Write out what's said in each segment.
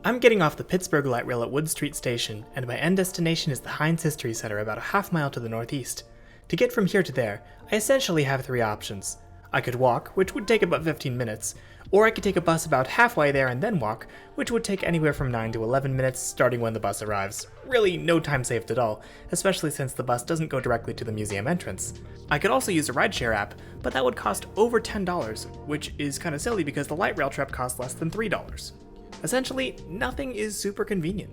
I'm getting off the Pittsburgh light rail at Wood Street Station, and my end destination is the Heinz History Center about a half mile to the northeast. To get from here to there, I essentially have three options. I could walk, which would take about 15 minutes, or I could take a bus about halfway there and then walk, which would take anywhere from 9 to 11 minutes starting when the bus arrives. Really, no time saved at all, especially since the bus doesn't go directly to the museum entrance. I could also use a rideshare app, but that would cost over $10, which is kinda silly because the light rail trip costs less than $3. Essentially, nothing is super convenient.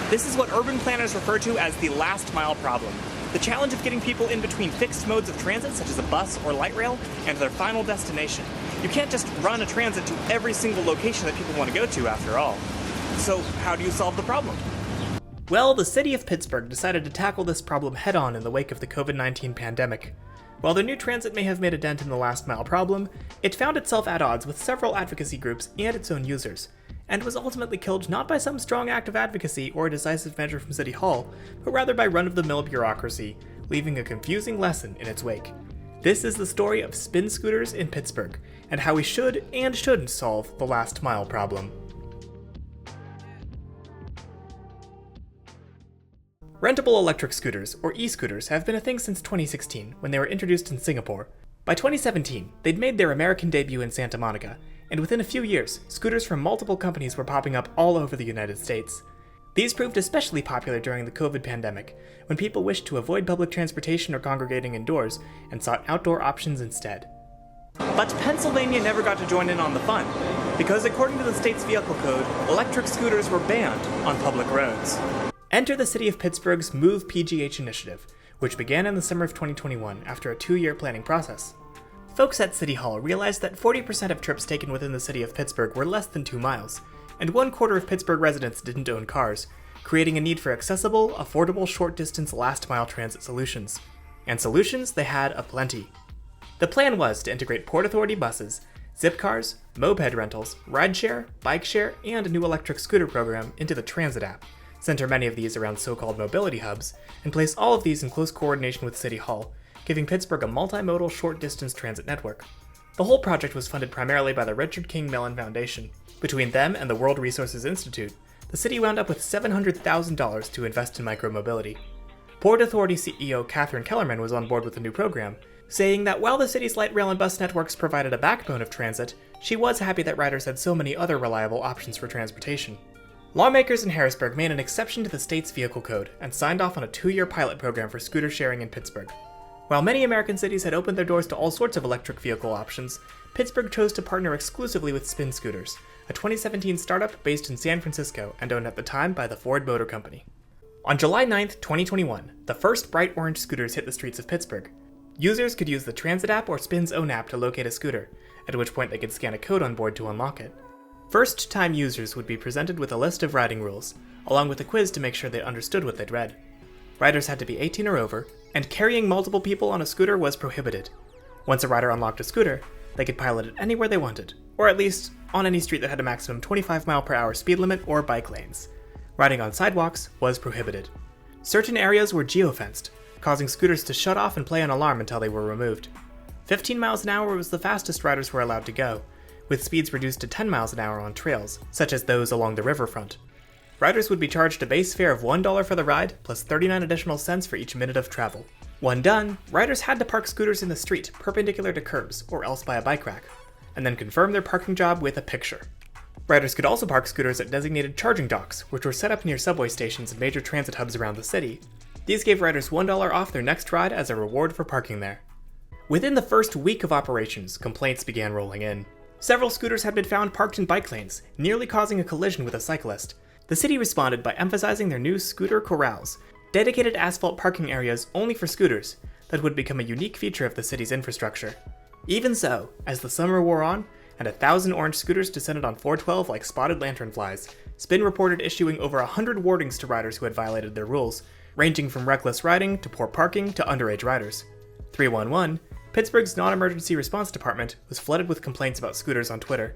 This is what urban planners refer to as the last mile problem. The challenge of getting people in between fixed modes of transit, such as a bus or light rail, and their final destination. You can't just run a transit to every single location that people want to go to, after all. So, how do you solve the problem? Well, the city of Pittsburgh decided to tackle this problem head-on in the wake of the COVID-19 pandemic. While their new transit may have made a dent in the last mile problem, it found itself at odds with several advocacy groups and its own users, and was ultimately killed not by some strong act of advocacy or a decisive measure from City Hall, but rather by run-of-the-mill bureaucracy, leaving a confusing lesson in its wake. This is the story of spin scooters in Pittsburgh, and how we should and shouldn't solve the last mile problem. Rentable electric scooters, or e-scooters, have been a thing since 2016, when they were introduced in Singapore. By 2017, they'd made their American debut in Santa Monica, and within a few years, scooters from multiple companies were popping up all over the United States. These proved especially popular during the COVID pandemic, when people wished to avoid public transportation or congregating indoors, and sought outdoor options instead. But Pennsylvania never got to join in on the fun, because according to the state's vehicle code, electric scooters were banned on public roads. Enter the city of Pittsburgh's Move PGH initiative, which began in the summer of 2021 after a 2-year planning process. Folks at City Hall realized that 40% of trips taken within the city of Pittsburgh were less than 2 miles, and 1/4 of Pittsburgh residents didn't own cars, creating a need for accessible, affordable short-distance last-mile transit solutions. And solutions they had aplenty. The plan was to integrate Port Authority buses, zip cars, moped rentals, rideshare, bike share, and a new electric scooter program into the transit app, center many of these around so-called mobility hubs, and place all of these in close coordination with City Hall, giving Pittsburgh a multimodal short-distance transit network. The whole project was funded primarily by the Richard King Mellon Foundation. Between them and the World Resources Institute, the city wound up with $700,000 to invest in micromobility. Port Authority CEO Catherine Kellerman was on board with the new program, saying that while the city's light rail and bus networks provided a backbone of transit, she was happy that riders had so many other reliable options for transportation. Lawmakers in Harrisburg made an exception to the state's vehicle code and signed off on a 2-year pilot program for scooter sharing in Pittsburgh. While many American cities had opened their doors to all sorts of electric vehicle options, Pittsburgh chose to partner exclusively with Spin Scooters, a 2017 startup based in San Francisco and owned at the time by the Ford Motor Company. On July 9th, 2021, the first bright orange scooters hit the streets of Pittsburgh. Users could use the Transit app or Spin's own app to locate a scooter, at which point they could scan a code on board to unlock it. First-time users would be presented with a list of riding rules, along with a quiz to make sure they understood what they'd read. Riders had to be 18 or over, and carrying multiple people on a scooter was prohibited. Once a rider unlocked a scooter, they could pilot it anywhere they wanted, or at least on any street that had a maximum 25-mile-per-hour speed limit or bike lanes. Riding on sidewalks was prohibited. Certain areas were geofenced, causing scooters to shut off and play an alarm until they were removed. 15 miles an hour was the fastest riders were allowed to go, with speeds reduced to 10 miles an hour on trails, such as those along the riverfront. Riders would be charged a base fare of $1 for the ride, plus 39 additional cents for each minute of travel. When done, riders had to park scooters in the street, perpendicular to curbs, or else by a bike rack, and then confirm their parking job with a picture. Riders could also park scooters at designated charging docks, which were set up near subway stations and major transit hubs around the city. These gave riders $1 off their next ride as a reward for parking there. Within the first week of operations, complaints began rolling in. Several scooters had been found parked in bike lanes, nearly causing a collision with a cyclist. The city responded by emphasizing their new scooter corrals, dedicated asphalt parking areas only for scooters that would become a unique feature of the city's infrastructure. Even so, as the summer wore on, and 1,000 orange scooters descended on 412 like spotted lanternflies, Spin reported issuing over 100 warnings to riders who had violated their rules, ranging from reckless riding to poor parking to underage riders. 311, Pittsburgh's non-emergency response department, was flooded with complaints about scooters on Twitter.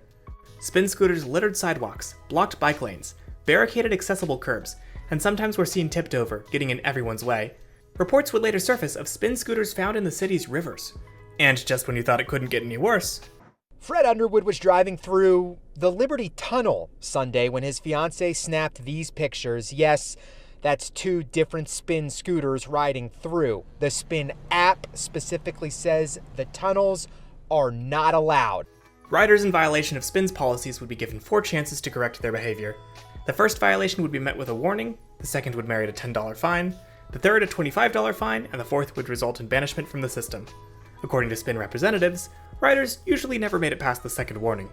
Spin scooters littered sidewalks, blocked bike lanes, barricaded accessible curbs, and sometimes were seen tipped over, getting in everyone's way. Reports would later surface of spin scooters found in the city's rivers. And just when you thought it couldn't get any worse, Fred Underwood was driving through the Liberty Tunnel Sunday when his fiancée snapped these pictures. Yes, that's two different Spin scooters riding through. The Spin app specifically says the tunnels are not allowed. Riders in violation of Spin's policies would be given 4 chances to correct their behavior. The first violation would be met with a warning, the second would merit a $10 fine, the third a $25 fine, and the fourth would result in banishment from the system. According to Spin representatives, riders usually never made it past the second warning.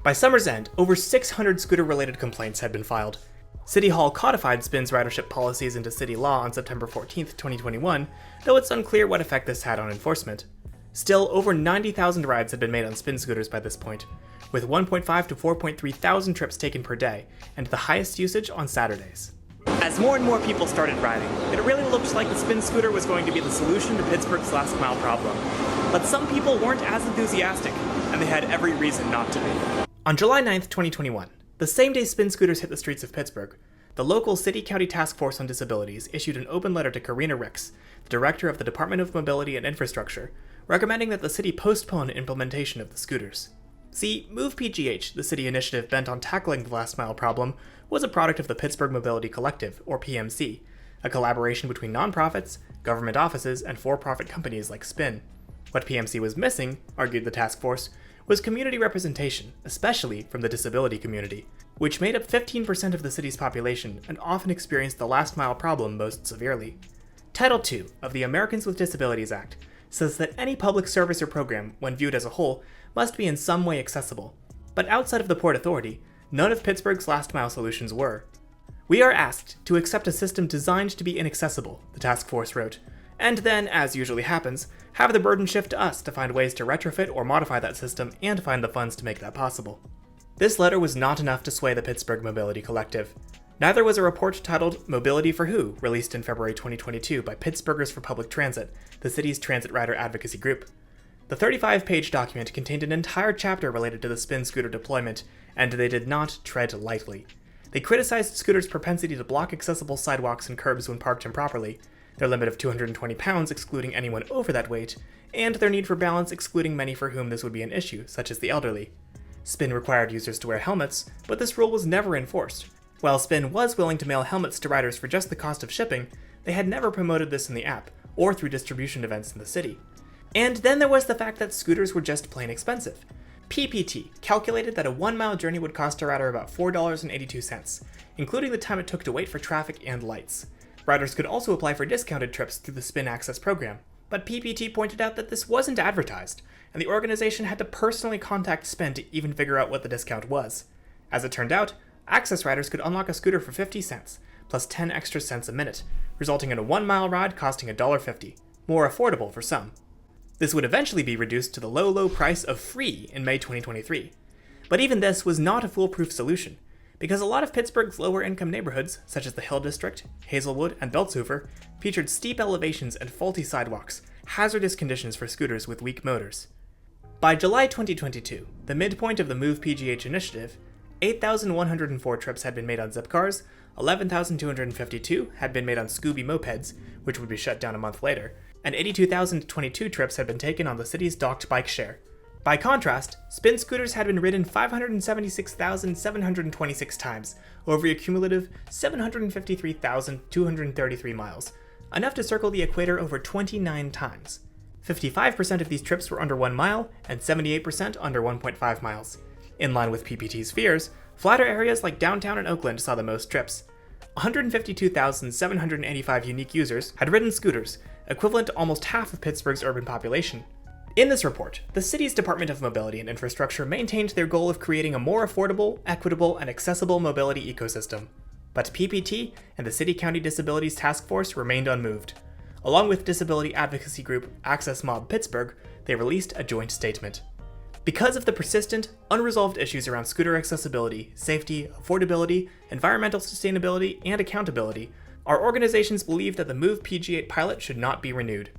By summer's end, over 600 scooter-related complaints had been filed. City Hall codified Spin's ridership policies into city law on September 14, 2021, though it's unclear what effect this had on enforcement. Still, over 90,000 rides had been made on Spin scooters by this point, with 1.5 to 4.3 thousand trips taken per day, and the highest usage on Saturdays. As more and more people started riding, it really looked like the Spin scooter was going to be the solution to Pittsburgh's last mile problem. But some people weren't as enthusiastic, and they had every reason not to be. On July 9, 2021, the same day Spin scooters hit the streets of Pittsburgh, the local City-County Task Force on Disabilities issued an open letter to Karina Ricks, the director of the Department of Mobility and Infrastructure, recommending that the city postpone implementation of the scooters. See, Move PGH, the city initiative bent on tackling the last mile problem, was a product of the Pittsburgh Mobility Collective, or PMC, a collaboration between nonprofits, government offices, and for-profit companies like Spin. What PMC was missing, argued the task force, was community representation, especially from the disability community, which made up 15% of the city's population and often experienced the last mile problem most severely. Title II of the Americans with Disabilities Act says that any public service or program, when viewed as a whole, must be in some way accessible. But outside of the Port Authority, none of Pittsburgh's last mile solutions were. We are asked to accept a system designed to be inaccessible, the task force wrote, and then, as usually happens, have the burden shift to us to find ways to retrofit or modify that system and find the funds to make that possible. This letter was not enough to sway the Pittsburgh Mobility Collective. Neither was a report titled Mobility for Who, released in February 2022 by Pittsburghers for Public Transit, the city's transit rider advocacy group. The 35-page document contained an entire chapter related to the Spin scooter deployment, and they did not tread lightly. They criticized scooters' propensity to block accessible sidewalks and curbs when parked improperly, their limit of 220 pounds excluding anyone over that weight, and their need for balance excluding many for whom this would be an issue, such as the elderly. Spin required users to wear helmets, but this rule was never enforced. While Spin was willing to mail helmets to riders for just the cost of shipping, they had never promoted this in the app, or through distribution events in the city. And then there was the fact that scooters were just plain expensive. PPT calculated that a 1-mile journey would cost a rider about $4.82, including the time it took to wait for traffic and lights. Riders could also apply for discounted trips through the Spin Access program, but PPT pointed out that this wasn't advertised, and the organization had to personally contact Spin to even figure out what the discount was. As it turned out, Access riders could unlock a scooter for 50 cents, plus 10 extra cents a minute, resulting in a 1-mile ride costing $1.50, more affordable for some. This would eventually be reduced to the low price of free in May 2023. But even this was not a foolproof solution, because a lot of Pittsburgh's lower-income neighborhoods, such as the Hill District, Hazelwood, and Beltshoover, featured steep elevations and faulty sidewalks, hazardous conditions for scooters with weak motors. By July 2022, the midpoint of the Move PGH initiative, 8,104 trips had been made on Zipcars, 11,252 had been made on Scooby mopeds, which would be shut down a month later, and 82,022 trips had been taken on the city's docked bike share. By contrast, Spin scooters had been ridden 576,726 times, over a cumulative 753,233 miles, enough to circle the equator over 29 times. 55% of these trips were under 1 mile, and 78% under 1.5 miles. In line with PPT's fears, flatter areas like downtown and Oakland saw the most trips. 152,785 unique users had ridden scooters, equivalent to almost half of Pittsburgh's urban population. In this report, the city's Department of Mobility and Infrastructure maintained their goal of creating a more affordable, equitable, and accessible mobility ecosystem. But PPT and the City-County Disabilities Task Force remained unmoved. Along with disability advocacy group Access Mob Pittsburgh, they released a joint statement. Because of the persistent, unresolved issues around scooter accessibility, safety, affordability, environmental sustainability, and accountability, our organizations believe that the Move PG8 pilot should not be renewed.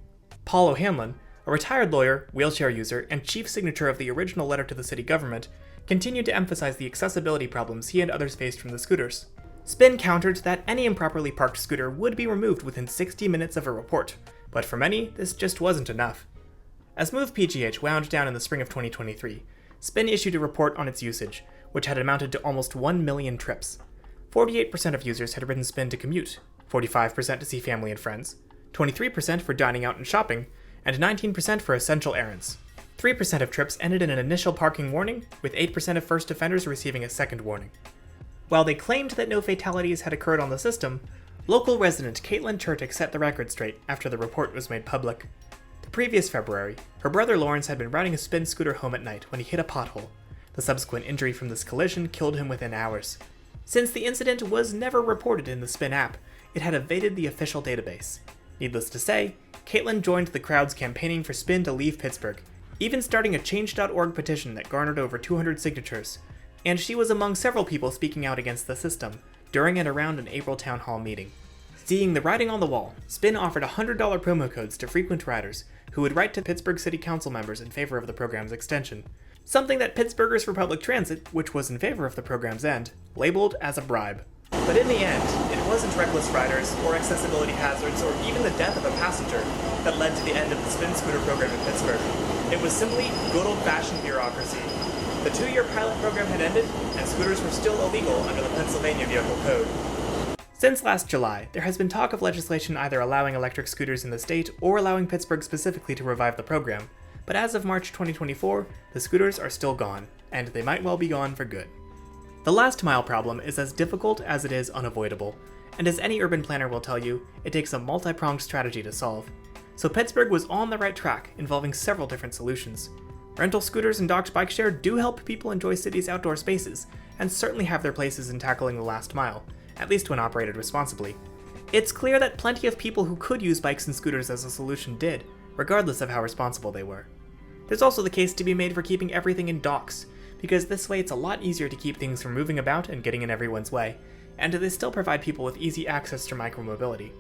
Paul O'Hanlon, a retired lawyer, wheelchair user, and chief signature of the original letter to the city government, continued to emphasize the accessibility problems he and others faced from the scooters. Spin countered that any improperly parked scooter would be removed within 60 minutes of a report, but for many, this just wasn't enough. As Move PGH wound down in the spring of 2023, Spin issued a report on its usage, which had amounted to almost 1 million trips. 48% of users had ridden Spin to commute, 45% to see family and friends, 23% for dining out and shopping, and 19% for essential errands. 3% of trips ended in an initial parking warning, with 8% of first offenders receiving a second warning. While they claimed that no fatalities had occurred on the system, local resident Caitlin Chertick set the record straight after the report was made public. The previous February, her brother Lawrence had been riding a Spin scooter home at night when he hit a pothole. The subsequent injury from this collision killed him within hours. Since the incident was never reported in the Spin app, it had evaded the official database. Needless to say, Caitlin joined the crowds campaigning for Spin to leave Pittsburgh, even starting a Change.org petition that garnered over 200 signatures, and she was among several people speaking out against the system during and around an April town hall meeting. Seeing the writing on the wall, Spin offered $100 promo codes to frequent riders who would write to Pittsburgh City Council members in favor of the program's extension, something that Pittsburghers for Public Transit, which was in favor of the program's end, labeled as a bribe. But in the end, it wasn't reckless riders, or accessibility hazards, or even the death of a passenger that led to the end of the Spin scooter program in Pittsburgh. It was simply good old-fashioned bureaucracy. The 2-year pilot program had ended, and scooters were still illegal under the Pennsylvania Vehicle Code. Since last July, there has been talk of legislation either allowing electric scooters in the state or allowing Pittsburgh specifically to revive the program, but as of March 2024, the scooters are still gone, and they might well be gone for good. The last mile problem is as difficult as it is unavoidable, and as any urban planner will tell you, it takes a multi-pronged strategy to solve. So Pittsburgh was on the right track, involving several different solutions. Rental scooters and docked bike share do help people enjoy cities' outdoor spaces, and certainly have their places in tackling the last mile, at least when operated responsibly. It's clear that plenty of people who could use bikes and scooters as a solution did, regardless of how responsible they were. There's also the case to be made for keeping everything in docks, because this way it's a lot easier to keep things from moving about and getting in everyone's way, and they still provide people with easy access to micromobility.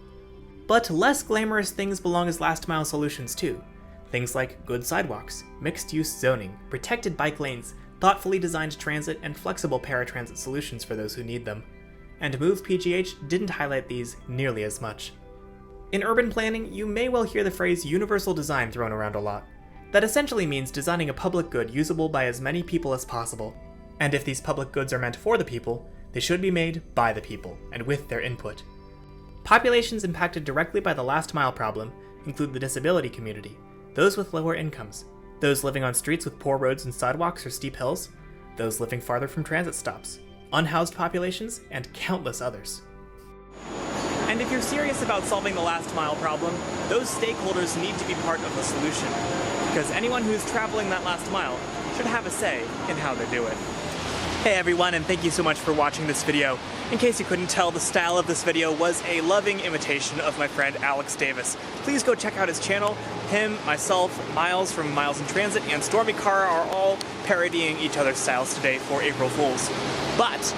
But less glamorous things belong as last mile solutions too. Things like good sidewalks, mixed-use zoning, protected bike lanes, thoughtfully designed transit, and flexible paratransit solutions for those who need them. And Move PGH didn't highlight these nearly as much. In urban planning, you may well hear the phrase universal design thrown around a lot. That essentially means designing a public good usable by as many people as possible. And if these public goods are meant for the people, they should be made by the people, and with their input. Populations impacted directly by the last mile problem include the disability community, those with lower incomes, those living on streets with poor roads and sidewalks or steep hills, those living farther from transit stops, unhoused populations, and countless others. And if you're serious about solving the last mile problem, those stakeholders need to be part of the solution, because anyone who's traveling that last mile should have a say in how they do it. Hey everyone, and thank you so much for watching this video. In case you couldn't tell, the style of this video was a loving imitation of my friend Alex Davis. Please go check out his channel. Him, myself, Miles from Miles in Transit, and Stormy Carr are all parodying each other's styles today for April Fools. But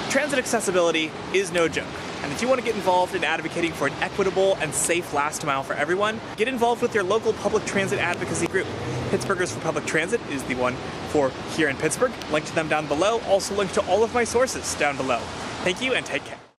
transit accessibility is no joke. And if you want to get involved in advocating for an equitable and safe last mile for everyone, get involved with your local public transit advocacy group. Pittsburghers for Public Transit is the one for here in Pittsburgh. Link to them down below. Also link to all of my sources down below. Thank you and take care.